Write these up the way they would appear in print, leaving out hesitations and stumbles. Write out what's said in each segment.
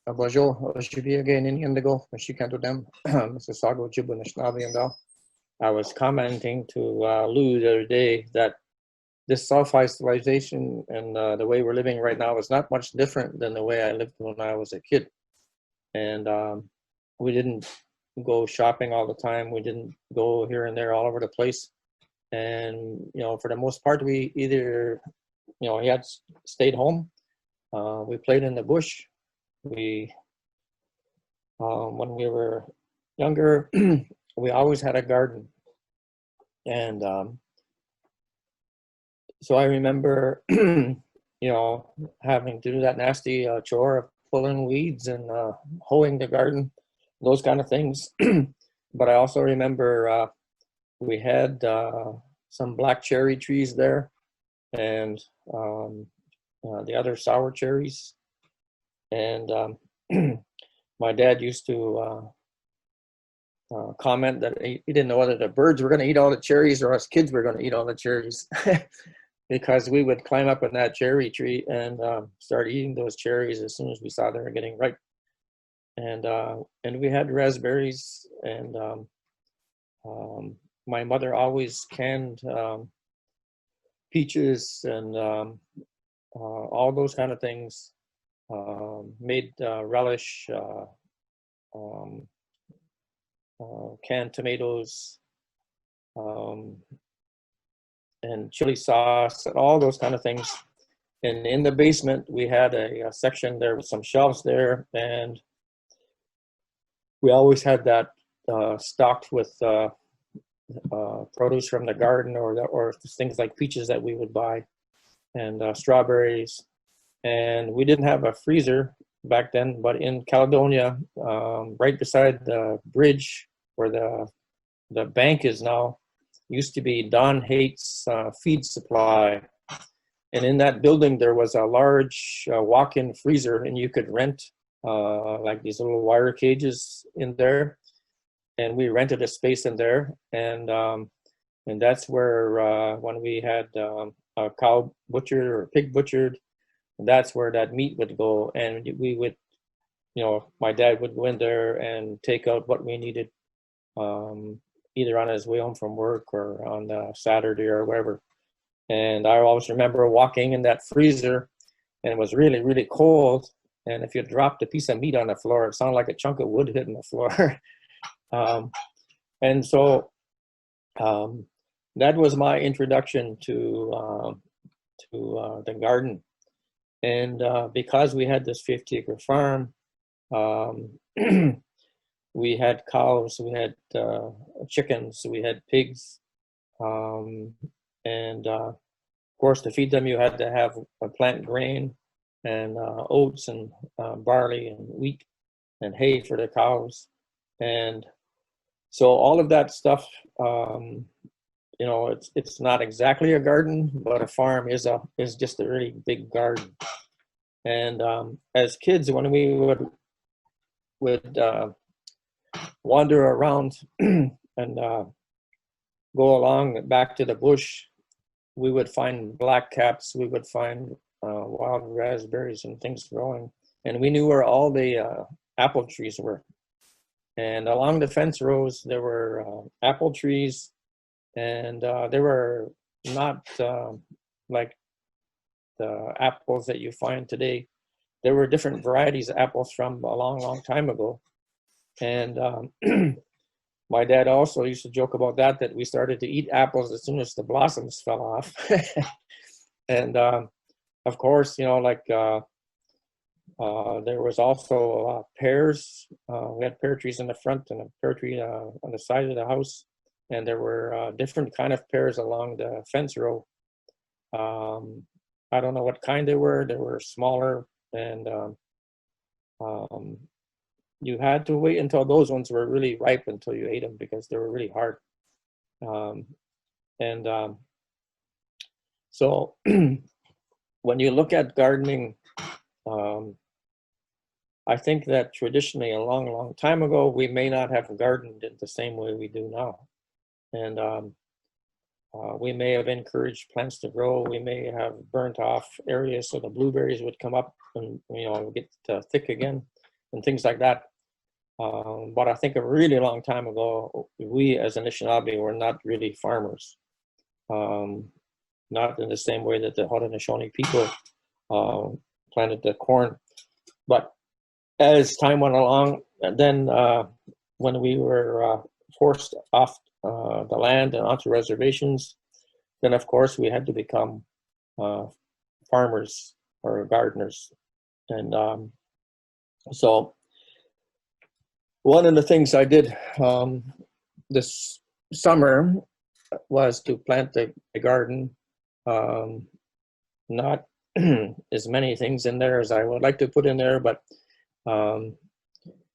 Bonjour, aujourd'hui again in Indigo, Mississauga Nation. I was commenting to Lou the other day that this self-isolation and the way we're living right now is not much different than the way I lived when I was a kid. And we didn't go shopping all the time. We didn't go here and there all over the place. And, you know, for the most part, we either, you know, he had stayed home. We played in the bush. We, when we were younger, we always had a garden. And so I remember, you know, having to do that nasty chore of pulling weeds and hoeing the garden, those kind of things. But I also remember we had some black cherry trees there and the other sour cherries. And my dad used to comment that he didn't know whether the birds were going to eat all the cherries or us kids were going to eat all the cherries. Because we would climb up in that cherry tree and start eating those cherries as soon as we saw they were getting ripe. And we had raspberries, and my mother always canned peaches and all those kind of things, made relish, canned tomatoes, and chili sauce and all those kind of things. And in the basement, we had a section there with some shelves there, and we always had that stocked with produce from the garden or things like peaches that we would buy, and strawberries. And we didn't have a freezer back then, but in Caledonia, right beside the bridge where the bank is now, used to be Don Haight's feed supply. And in that building, there was a large walk-in freezer, and you could rent like these little wire cages in there. And we rented a space in there. And that's where, when we had a cow butchered or a pig butchered, that's where that meat would go. And we would, you know, my dad would go in there and take out what we needed, either on his way home from work or on Saturday or whatever. And I always remember walking in that freezer, and it was really, really cold. And if you dropped a piece of meat on the floor, it sounded like a chunk of wood hitting the floor. And so that was my introduction to the garden. And because we had this 50-acre farm, we had cows, we had chickens, we had pigs, and of course, to feed them, you had to have plant grain and oats and barley and wheat and hay for the cows. And so all of that stuff, you know, it's not exactly a garden, but a farm is just a really big garden. And as kids, when we would wander around and go along back to the bush, we would find blackcaps, we would find wild raspberries and things growing. And we knew where all the apple trees were. And along the fence rows, there were apple trees, and they were not like the apples that you find today. There were different varieties of apples from a long, long time ago. And my dad also used to joke about that we started to eat apples as soon as the blossoms fell off. And of course, you know, like there was also pears. We had pear trees in the front and a pear tree on the side of the house. And there were different kind of pears along the fence row. I don't know what kind they were. They were smaller, and you had to wait until those ones were really ripe until you ate them, because they were really hard. So when you look at gardening, I think that traditionally a long, long time ago, we may not have gardened in the same way we do now. And We may have encouraged plants to grow. We may have burnt off areas so the blueberries would come up and get thick again and things like that. But I think a really long time ago, we as Anishinaabe were not really farmers. Not in the same way that the Haudenosaunee people planted the corn. But as time went along, then when we were forced off the land and onto reservations, then of course we had to become farmers or gardeners. And so one of the things I did this summer was to plant a garden. Not as many things in there as I would like to put in there, but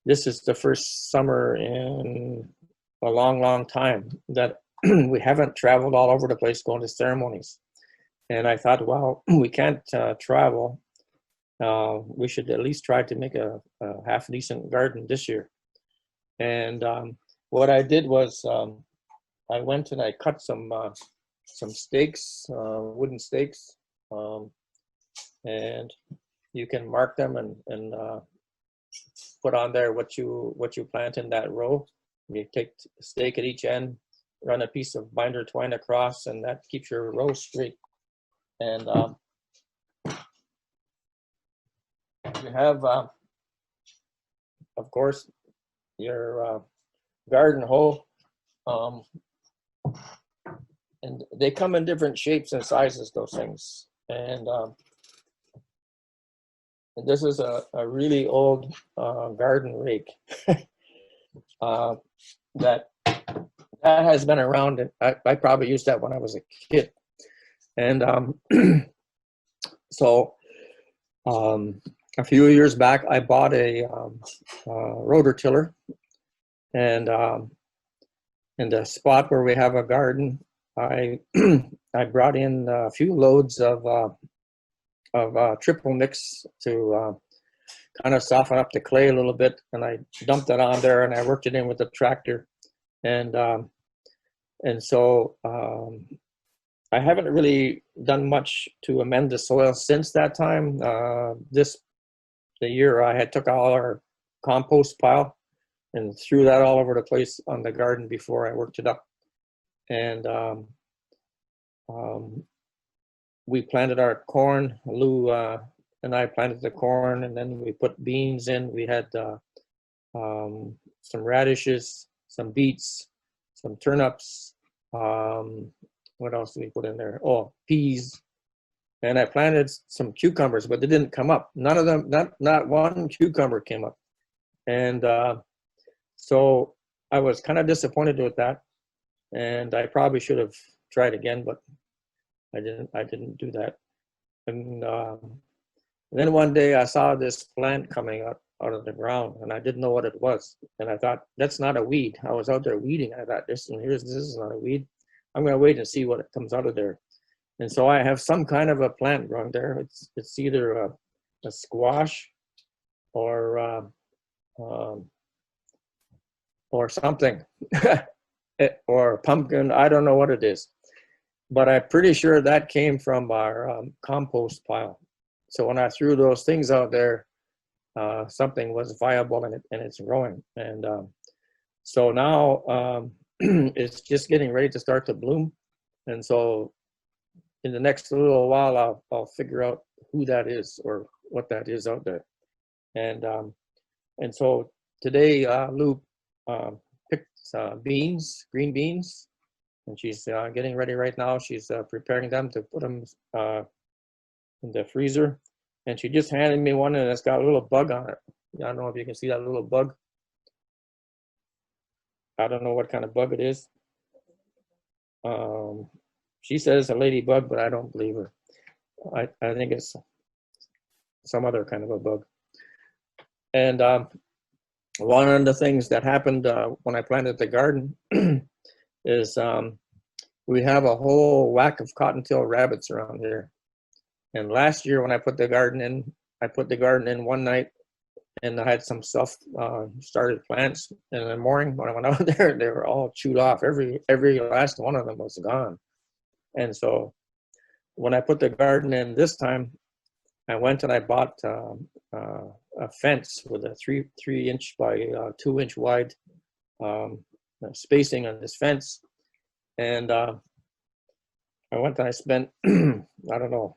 this is the first summer in a long, long time that we haven't traveled all over the place going to ceremonies. And I thought, well, we can't travel. We should at least try to make a half decent garden this year. And what I did was I went and I cut some stakes, wooden stakes, and you can mark them and put on there what you plant in that row. You take a stake at each end, run a piece of binder twine across, and that keeps your row straight. And you have, of course, your garden hoe, and they come in different shapes and sizes, those things. And this is a really old garden rake that has been around. I probably used that when I was a kid. And so a few years back, I bought a rototiller, and in the spot where we have a garden, I I brought in a few loads of triple mix to kind of soften up the clay a little bit, and I dumped it on there and I worked it in with the tractor, and so I haven't really done much to amend the soil since that time. The year I had took all our compost pile and threw that all over the place on the garden before I worked it up. And we planted our corn. Lou and I planted the corn, and then we put beans in. We had some radishes, some beets, some turnips. What else did we put in there? Oh, peas. And I planted some cucumbers, but they didn't come up. None of them, not one cucumber came up. And so I was kind of disappointed with that. And I probably should have tried again, but I didn't do that. And then one day I saw this plant coming up out of the ground, and I didn't know what it was. And I thought, that's not a weed. I was out there weeding. I thought, this is not a weed. I'm going to wait and see what comes out of there. And so I have some kind of a plant growing there. It's either a squash or something, or a pumpkin. I don't know what it is, but I'm pretty sure that came from our compost pile. So when I threw those things out there, something was viable and it's growing. And so now it's just getting ready to start to bloom. And so in the next little while, I'll figure out who that is or what that is out there. And so today, Lou picked beans, green beans, and she's getting ready right now. She's preparing them to put them in the freezer. And she just handed me one, and it's got a little bug on it. I don't know if you can see that little bug. I don't know what kind of bug it is. She says a ladybug, but I don't believe her. I think it's some other kind of a bug. And one of the things that happened when I planted the garden is we have a whole whack of cottontail rabbits around here. And last year when I put the garden in, one night, and I had some started plants. And in the morning when I went out there, they were all chewed off. Every last one of them was gone. And so when I put the garden in this time, I went and I bought a fence with a 3-inch by 2-inch wide spacing on this fence. And I went and I spent, I don't know,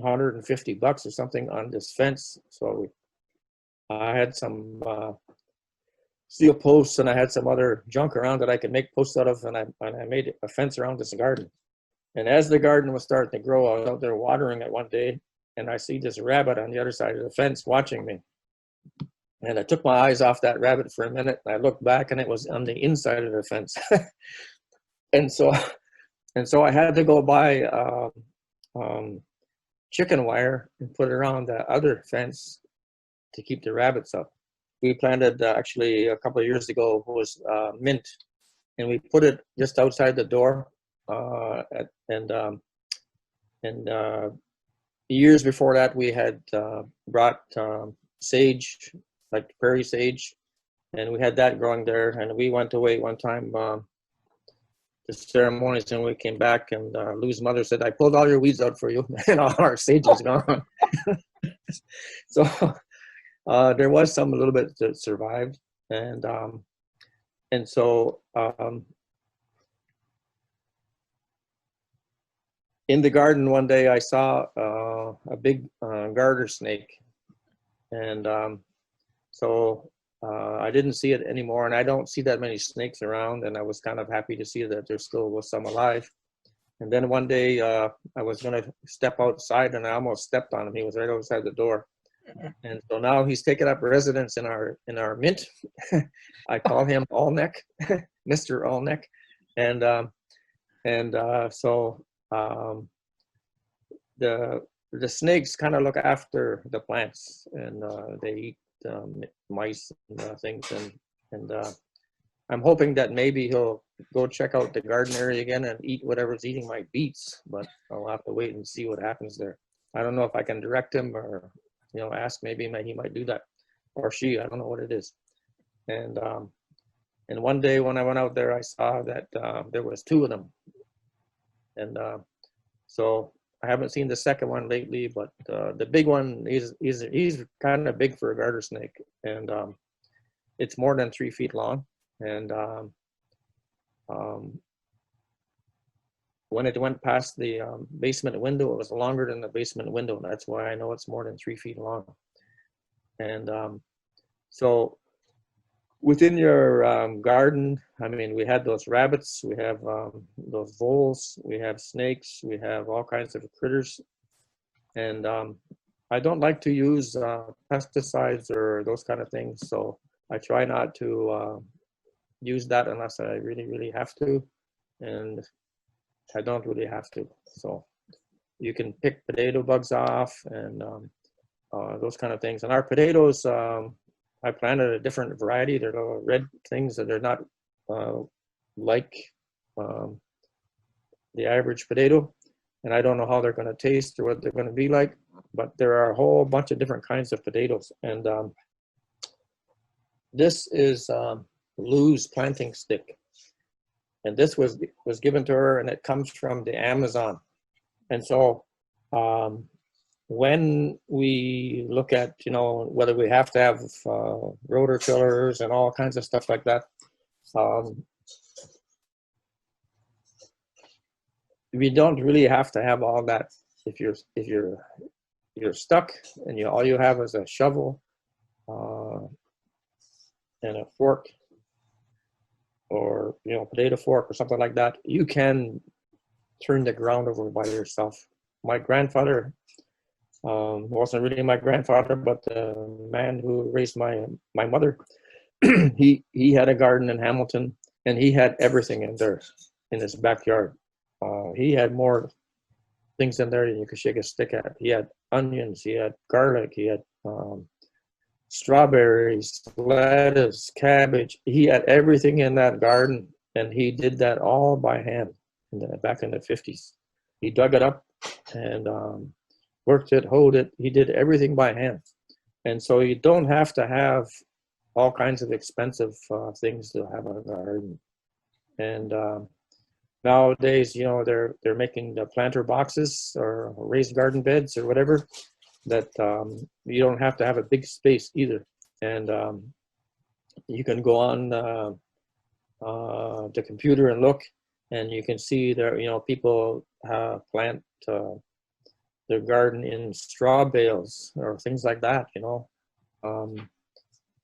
$150 or something on this fence. So I had some steel posts and I had some other junk around that I could make posts out of, and I made a fence around this garden. And as the garden was starting to grow, I was out there watering it one day, and I see this rabbit on the other side of the fence watching me. And I took my eyes off that rabbit for a minute, and I looked back, and it was on the inside of the fence. and so I had to go buy chicken wire and put it around the other fence to keep the rabbits up. We planted actually a couple of years ago was mint, and we put it just outside the door. Years before that, we had brought sage, like prairie sage, and we had that growing there. And we went away one time to ceremonies, and we came back, and Lou's mother said, "I pulled all your weeds out for you," and all our sage is gone. So there was a little bit that survived, and so. In the garden one day, I saw a big garter snake, and so I didn't see it anymore, and I don't see that many snakes around, and I was kind of happy to see that there still was some alive. And then one day I was going to step outside, and I almost stepped on him. He was right outside the door, and so now he's taken up residence in our mint. I call him Allneck, Mr. Allneck, and so. The snakes kind of look after the plants, and they eat mice and things, and I'm hoping that maybe he'll go check out the garden area again and eat whatever's eating my beets, but I'll have to wait and see what happens there. I don't know if I can direct him or ask, maybe he might do that, or she, I don't know what it is. And one day when I went out there, I saw that there was 2 of them. And so I haven't seen the second one lately, but the big one, he's kind of big for a garter snake, and it's more than 3 feet long. And when it went past the basement window, it was longer than the basement window. That's why I know it's more than 3 feet long. And so within your garden, I mean, we had those rabbits, we have those voles, we have snakes, we have all kinds of critters. And I don't like to use pesticides or those kind of things. So I try not to use that unless I really, really have to. And I don't really have to. So you can pick potato bugs off and those kind of things. And our potatoes, I planted a different variety. They're little red things that they're not like the average potato. And I don't know how they're going to taste or what they're going to be like, but there are a whole bunch of different kinds of potatoes. And this is Lou's planting stick. And this was given to her, and it comes from the Amazon. And so when we look at, whether we have to have rototillers and all kinds of stuff like that, we don't really have to have all that. If you're stuck and all you have is a shovel and a fork, or potato fork or something like that, you can turn the ground over by yourself. My grandfather wasn't really my grandfather, but the man who raised my mother, he had a garden in Hamilton, and he had everything in there in his backyard. He had more things in there than you could shake a stick at. He had onions, he had garlic, he had strawberries, lettuce, cabbage. He had everything in that garden, and he did that all by hand back in the 50s. He dug it up and worked it, hoed it. He did everything by hand. And so you don't have to have all kinds of expensive things to have a garden. And nowadays, you know, they're making the planter boxes or raised garden beds or whatever that you don't have to have a big space either. And you can go on the computer and look, and you can see there, you know, people plant their garden in straw bales or things like that, you know.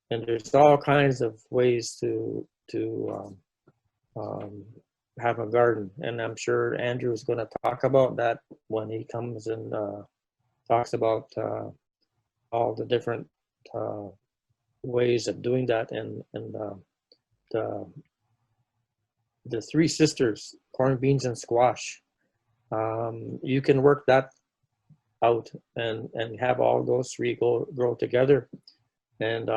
And there's all kinds of ways to have a garden, and I'm sure Andrew is going to talk about that when he comes and talks about all the different ways of doing that, and the three sisters, corn, beans, and squash. You can work that out and have all those three grow together. And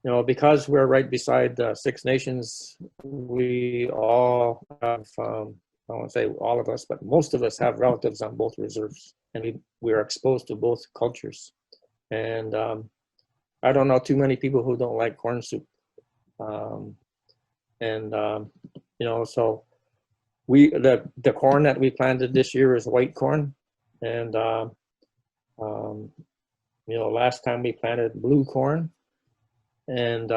you know, because we're right beside the Six Nations, we all have, I won't say all of us, but most of us have relatives on both reserves, and we are exposed to both cultures. And I don't know too many people who don't like corn soup. You know, so the corn that we planted this year is white corn, and you know, last time we planted blue corn, and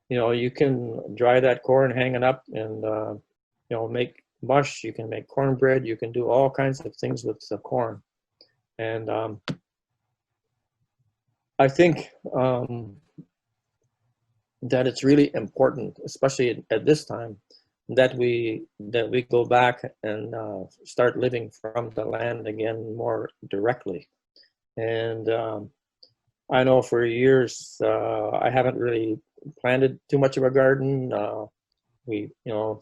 you know, you can dry that corn, hang it up, and you know, make mush. You can make cornbread. You can do all kinds of things with the corn, and I think that it's really important, especially at this time, that we go back and start living from the land again more directly. And I know for years I haven't really planted too much of a garden. We, you know,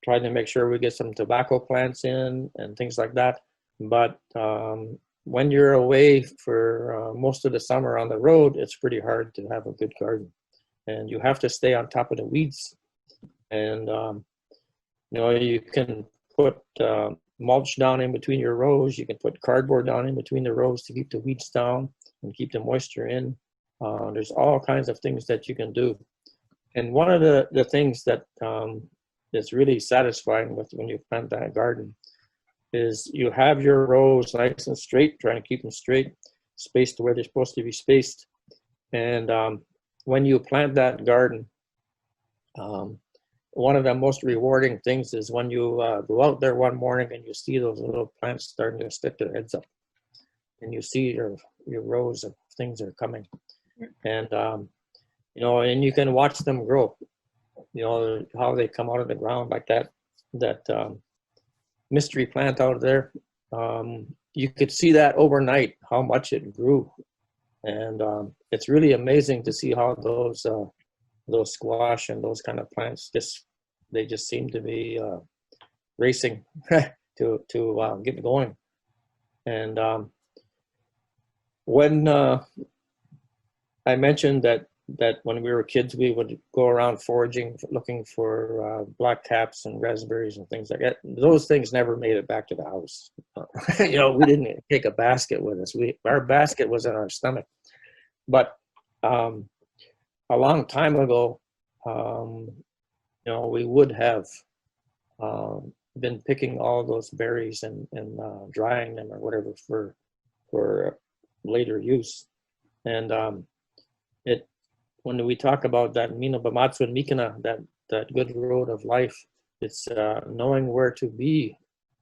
tried to make sure we get some tobacco plants in and things like that. But when you're away for most of the summer on the road, it's pretty hard to have a good garden. And you have to stay on top of the weeds. And you know, you can put mulch down in between your rows. You can put cardboard down in between the rows to keep the weeds down and keep the moisture in. There's all kinds of things that you can do. And one of the things that is really satisfying with when you plant that garden is you have your rows nice and straight, trying to keep them straight, spaced to where they're supposed to be spaced. And when you plant that garden, one of the most rewarding things is when you go out there one morning and you see those little plants starting to stick their heads up, and you see your rows of things are coming, and you know, and you can watch them grow. You know how they come out of the ground like that mystery plant out there. You could see that overnight how much it grew, and it's really amazing to see how those squash and those kind of plants they just seem to be racing to get going. And when I mentioned that when we were kids we would go around foraging, looking for black caps and raspberries and things like that, those things never made it back to the house. You know, we didn't take a basket with us. Our basket was in our stomach. But a long time ago, you know, we would have been picking all those berries and drying them or whatever for later use. And when we talk about that Mino Bamatsu and Mikana, that good road of life, it's knowing where to be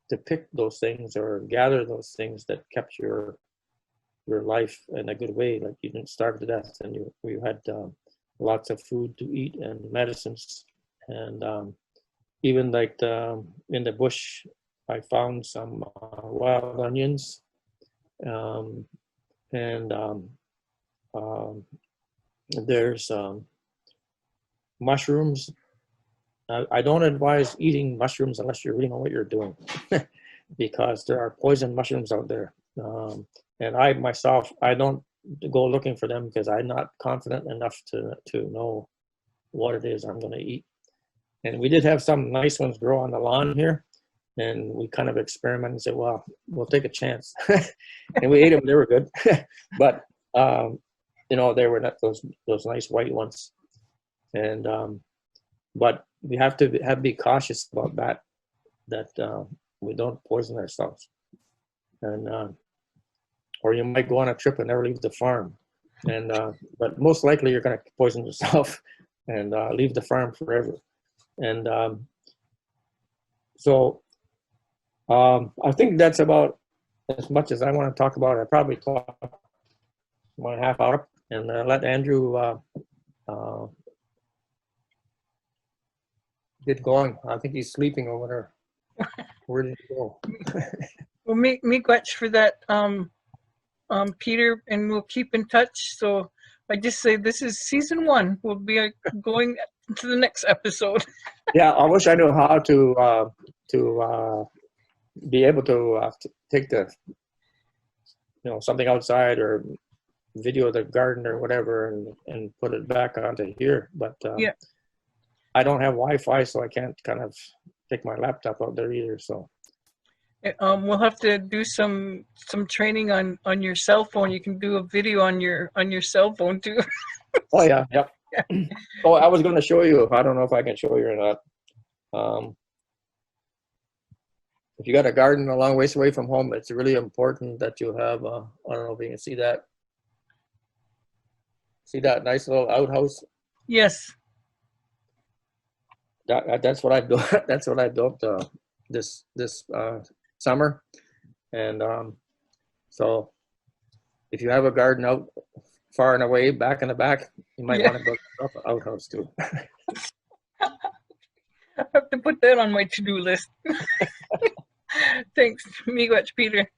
to pick those things or gather those things that kept your life in a good way. Like you didn't starve to death, and you had lots of food to eat and medicines. And even like in the bush, I found some wild onions, and there's mushrooms. I don't advise eating mushrooms unless you really know what you're doing, because there are poison mushrooms out there. And I myself, I don't go looking for them because I'm not confident enough to know what it is I'm going to eat. And we did have some nice ones grow on the lawn here, and we kind of experimented and said, well, we'll take a chance. And we ate them. They were good. But you know, they were not those nice white ones. And but we have to be cautious about that we don't poison ourselves. And or you might go on a trip and never leave the farm. And but most likely you're going to poison yourself and leave the farm forever. And so I think that's about as much as I want to talk about it. I probably talked 1.5 hours, and let Andrew get going. I think he's sleeping over there. Where did he go? Well, me watch for that, Peter, and we'll keep in touch. So I just say this is season 1. We'll be going to the next episode. Yeah, I wish I knew how to be able to take the, something outside or video the garden or whatever and put it back onto here. But yeah. I don't have Wi-Fi, so I can't kind of take my laptop out there either. So we'll have to do some training on your cell phone. You can do a video on your cell phone too. Oh yeah, yep. Oh, I was going to show you. I don't know if I can show you or not. If you got a garden a long ways away from home, it's really important that you have. I don't know if you can see that. See that nice little outhouse? Yes. That's what I built. That's what I built this summer, and so if you have a garden out far and away, back in the back, you might want to build yourself an outhouse too. I have to put that on my to-do list. Thanks, Miigwech, Peter.